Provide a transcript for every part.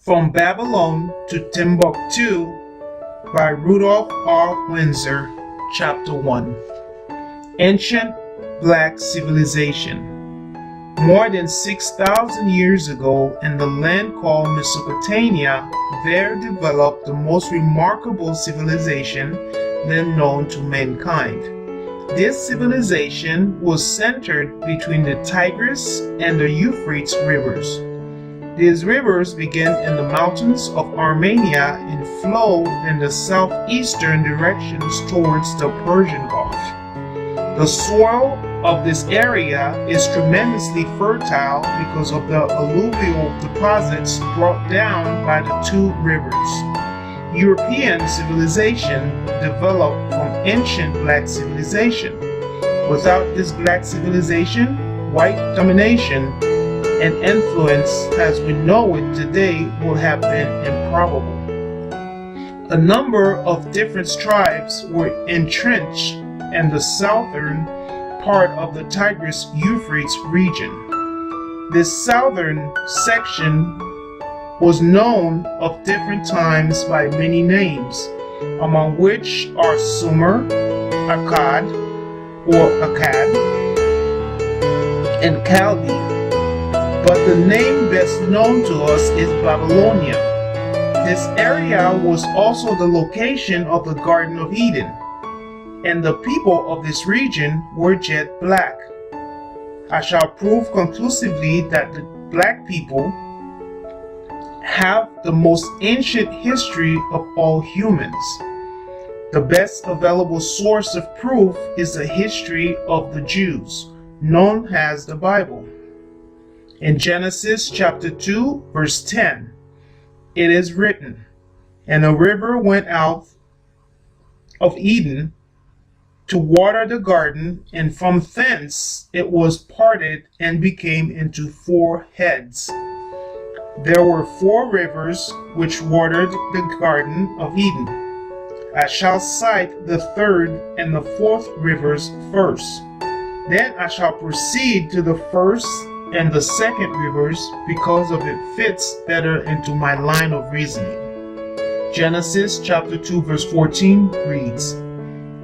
From Babylon to Timbuktu by Rudolph R. Windsor, Chapter 1. Ancient Black Civilization. More than 6,000 years ago, in the land called Mesopotamia, there developed the most remarkable civilization then known to mankind. This civilization was centered between the Tigris and the Euphrates rivers. These rivers began in the mountains of Armenia and flowed in the southeastern directions towards the Persian Gulf. The soil of this area is tremendously fertile because of the alluvial deposits brought down by the two rivers. European civilization developed from ancient black civilization. Without this black civilization, white domination and influence as we know it today would have been improbable. A number of different tribes were entrenched in the southern part of the Tigris-Euphrates region. This southern section was known of different times by many names, among which are Sumer, Akkad or Akkad, and Chaldee. But the name best known to us is Babylonia. This area was also the location of the Garden of Eden, and the people of this region were jet black. I shall prove conclusively that the black people have the most ancient history of all humans. The best available source of proof is the history of the Jews, known as the Bible. In Genesis chapter 2, verse 10, it is written, "And a river went out of Eden to water the garden, and from thence it was parted and became into 4 heads. There were 4 rivers which watered the garden of Eden. I shall cite the 3rd and the 4th rivers first. Then I shall proceed to the 1st and the 2nd rivers, because of it fits better into my line of reasoning." Genesis chapter 2 verse 14 reads,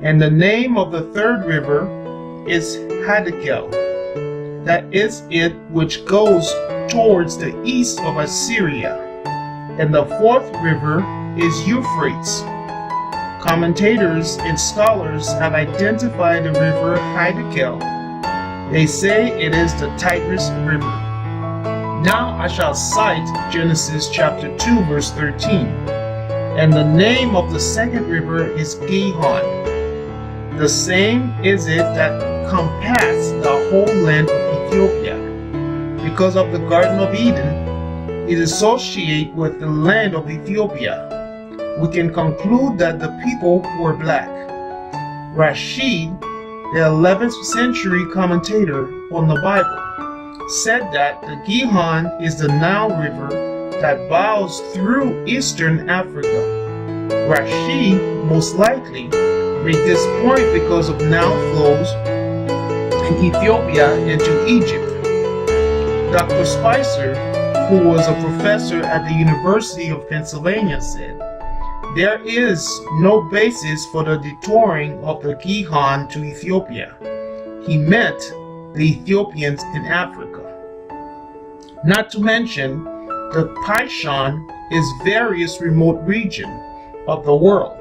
"And the name of the 3rd river is Hiddekel. That is it which goes towards the east of Assyria. And the 4th river is Euphrates." Commentators and scholars have identified the river Hiddekel. They say it is the Tigris River. Now I shall cite Genesis chapter 2 verse 13. "And the name of the 2nd river is Gihon. The same is it that compassed the whole land of Ethiopia." Because of the Garden of Eden is associated with the land of Ethiopia, we can conclude that the people were black. Rashid, the 11th century commentator on the Bible, said that the Gihon is the Nile River that bows through eastern Africa. Rashid most likely made this point because of Nile flows in Ethiopia into Egypt. Dr. Spicer, who was a professor at the University of Pennsylvania, said, "There is no basis for the detouring of the Gihon to Ethiopia." He meant the Ethiopians in Africa. Not to mention, the Pishon is various remote region of the world.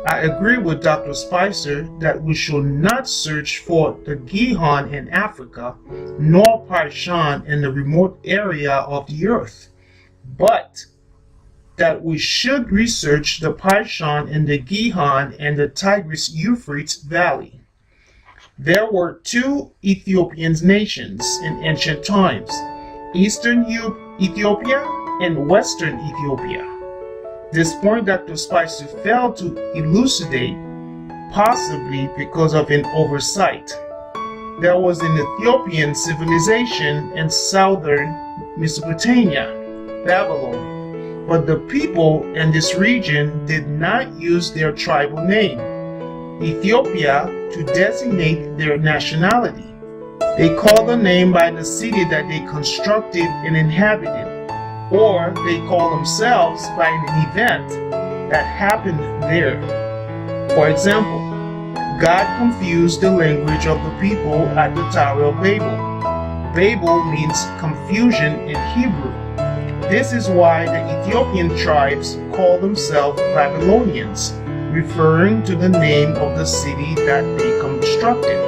I agree with Dr. Spicer that we should not search for the Gihon in Africa, nor Pishon in the remote area of the earth, but that we should research the Pishon and the Gihon and the Tigris-Euphrates Valley. There were 2 Ethiopian nations in ancient times, Eastern Ethiopia and Western Ethiopia. This point Dr. Spicer failed to elucidate, possibly because of an oversight. There was an Ethiopian civilization in southern Mesopotamia, Babylon, but the people in this region did not use their tribal name, Ethiopia, to designate their nationality. They called the name by the city that they constructed and inhabited. or they call themselves by an event that happened there. For example, God confused the language of the people at the Tower of Babel. Babel means confusion in Hebrew. This is why the Ethiopian tribes call themselves Babylonians, referring to the name of the city that they constructed.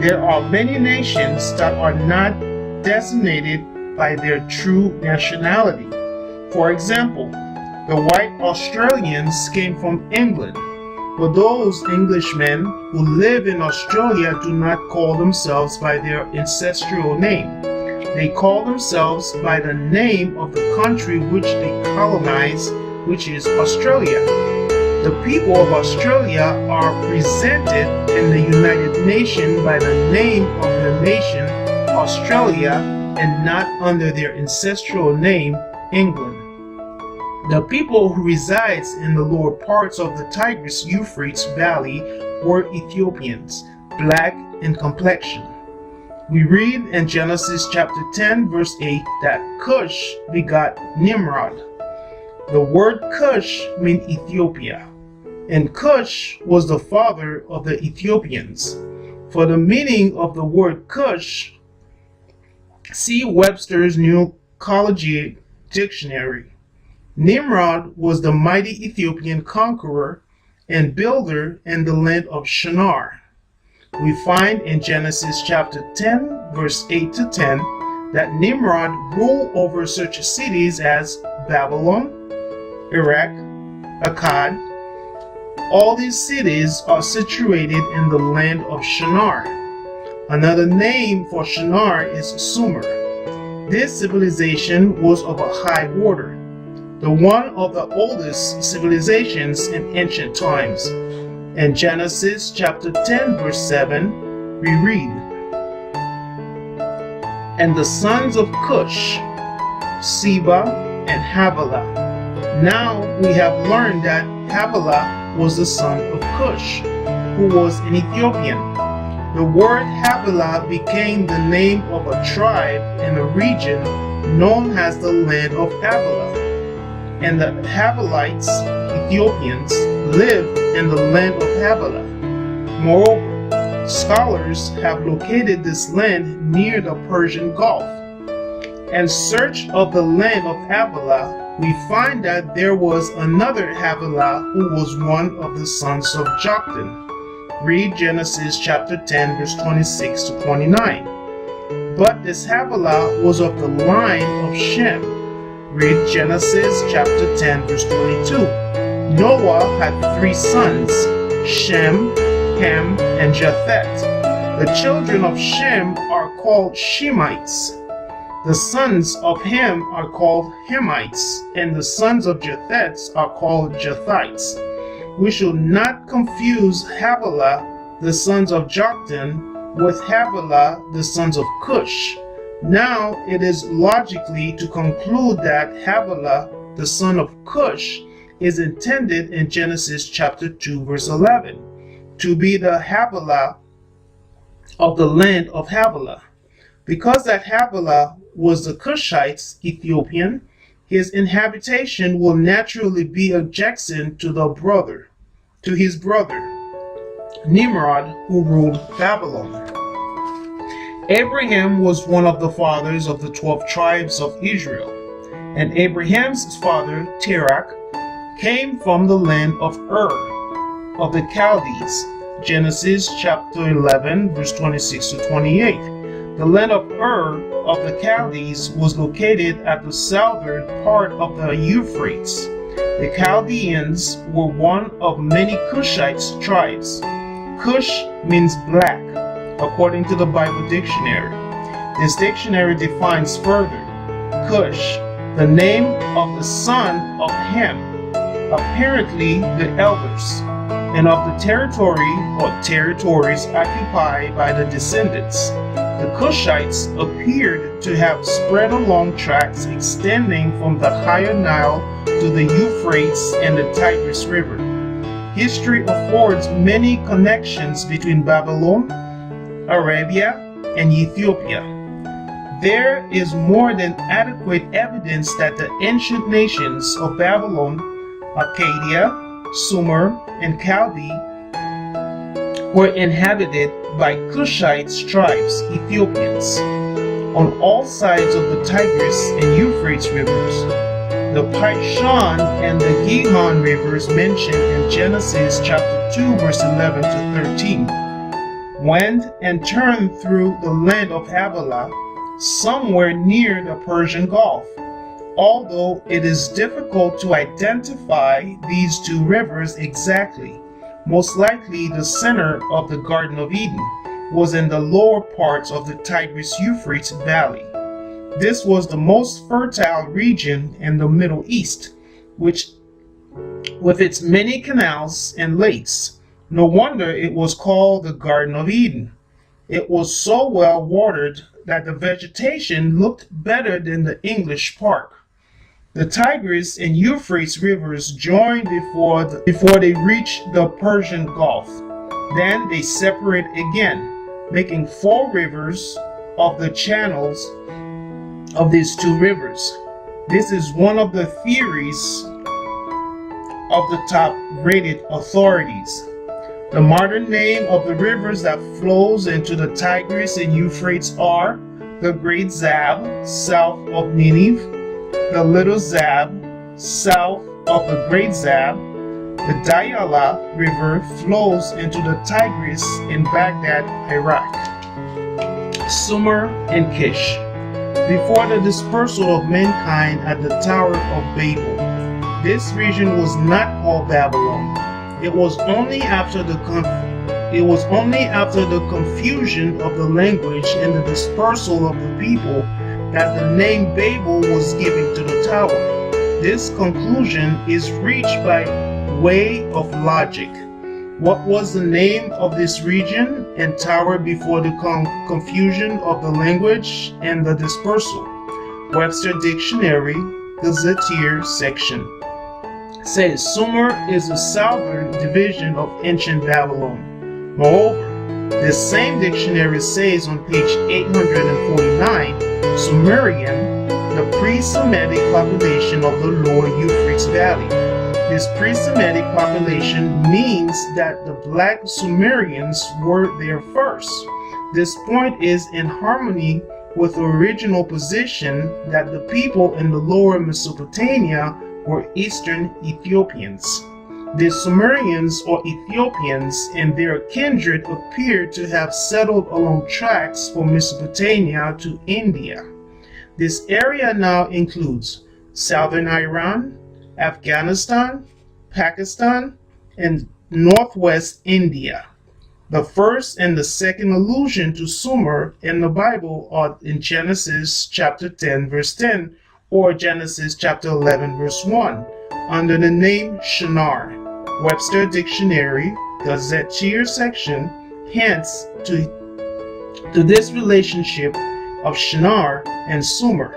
There are many nations that are not designated by their true nationality. For example, the white Australians came from England, but those Englishmen who live in Australia do not call themselves by their ancestral name. They call themselves by the name of the country which they colonized, which is Australia. The people of Australia are presented in the United Nations by the name of the nation Australia and not under their ancestral name England. The people who resides in the lower parts of the Tigris-Euphrates Valley were Ethiopians, black in complexion. We read in Genesis chapter 10 verse 8 that Cush begot Nimrod. The word Cush means Ethiopia, and Cush was the father of the Ethiopians. For the meaning of the word Cush, see Webster's New Collegiate Dictionary. Nimrod was the mighty Ethiopian conqueror and builder in the land of Shinar. We find in Genesis chapter 10 verse 8 to 10 that Nimrod ruled over such cities as Babylon, Iraq, Akkad. All these cities are situated in the land of Shinar. Another name for Shinar is Sumer. This civilization was of a high order, the one of the oldest civilizations in ancient times. In Genesis chapter 10 verse 7, we read, "And the sons of Cush, Seba and Havilah." Now we have learned that Havilah was the son of Cush, who was an Ethiopian. The word Havilah became the name of a tribe in a region known as the land of Havilah. And the Havilites, Ethiopians, lived in the land of Havilah. Moreover, scholars have located this land near the Persian Gulf. In search of the land of Havilah, we find that there was another Havilah who was one of the sons of Joktan. Read Genesis chapter 10 verse 26 to 29. But this Havilah was of the line of Shem. Read Genesis chapter 10 verse 22. Noah had 3 sons, Shem, Ham, and Japheth. The children of Shem are called Shemites. The sons of Ham are called Hamites, and the sons of Japheth are called Japhites. We should not confuse Havilah, the sons of Joktan, with Havilah, the sons of Cush. Now it is logically to conclude that Havilah, the son of Cush, is intended in Genesis chapter 2 verse 11 to be the Havilah of the land of Havilah. Because that Havilah was the Cushites, Ethiopian, his inhabitation will naturally be adjacent to his brother, Nimrod, who ruled Babylon. Abraham was one of the fathers of the 12 tribes of Israel, and Abraham's father, Terach, came from the land of Ur, of the Chaldees. Genesis chapter 11, verse 26 to 28. The land of Ur of the Chaldees was located at the southern part of the Euphrates. The Chaldeans were one of many Cushites tribes. Cush means black, according to the Bible dictionary. This dictionary defines further Cush, the name of the son of Ham, apparently the elders, and of the territory or territories occupied by the descendants. The Cushites appeared to have spread along tracts extending from the higher Nile to the Euphrates and the Tigris River. History affords many connections between Babylon, Arabia, and Ethiopia. There is more than adequate evidence that the ancient nations of Babylon, Akkadian, Sumer, and Chaldee were inhabited by Cushite tribes, Ethiopians, on all sides of the Tigris and Euphrates rivers. The Pishon and the Gihon rivers mentioned in Genesis chapter 2 verse 11 to 13 went and turned through the land of Havilah, somewhere near the Persian Gulf. Although it is difficult to identify these two rivers exactly, most likely the center of the Garden of Eden was in the lower parts of the Tigris-Euphrates Valley. This was the most fertile region in the Middle East, which, with its many canals and lakes, no wonder it was called the Garden of Eden. It was so well watered that the vegetation looked better than the English park. The Tigris and Euphrates rivers joined before they reached the Persian Gulf. Then they separate again, making 4 rivers of the channels of these 2 rivers. This is one of the theories of the top-rated authorities. The modern name of the rivers that flows into the Tigris and Euphrates are the Great Zab, south of Nineveh, the Little Zab, south of the Great Zab. The Diyala River flows into the Tigris in Baghdad, Iraq. Sumer and Kish. Before the dispersal of mankind at the Tower of Babel, this region was not called Babylon. It was only after the confusion of the language and the dispersal of the people that the name Babel was given to the tower. This conclusion is reached by way of logic. What was the name of this region and tower before the confusion of the language and the dispersal? Webster Dictionary, Gazetteer section, says Sumer is the southern division of ancient Babylon. Moreover, this same dictionary says on page 849, Sumerian, the pre-Semitic population of the lower Euphrates Valley. This pre-Semitic population means that the black Sumerians were there first. This point is in harmony with the original position that the people in the lower Mesopotamia were Eastern Ethiopians. The Sumerians or Ethiopians and their kindred appear to have settled along tracks from Mesopotamia to India. This area now includes southern Iran, Afghanistan, Pakistan, and northwest India. The first and the second allusion to Sumer in the Bible are in Genesis chapter 10 verse 10 or Genesis chapter 11 verse 1 under the name Shinar. Webster Dictionary, Gazetteer section, hints to this relationship of Shinar and Sumer.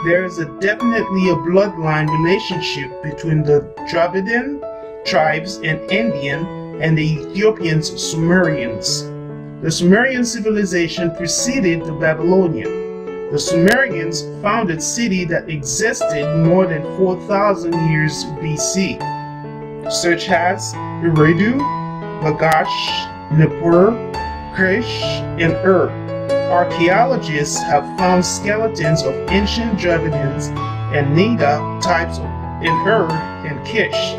There is definitely a bloodline relationship between the Dravidian tribes and Indian and the Ethiopians Sumerians. The Sumerian civilization preceded the Babylonian. The Sumerians founded a city that existed more than 4,000 years BC, such as Eridu, Lagash, Nippur, Kish, and Ur. Archaeologists have found skeletons of ancient Dravidians and Nida types in Ur and Kish.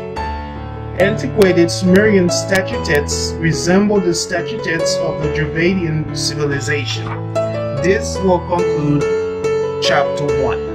Antiquated Sumerian statuettes resemble the statuettes of the Dravidian civilization. This will conclude chapter 1.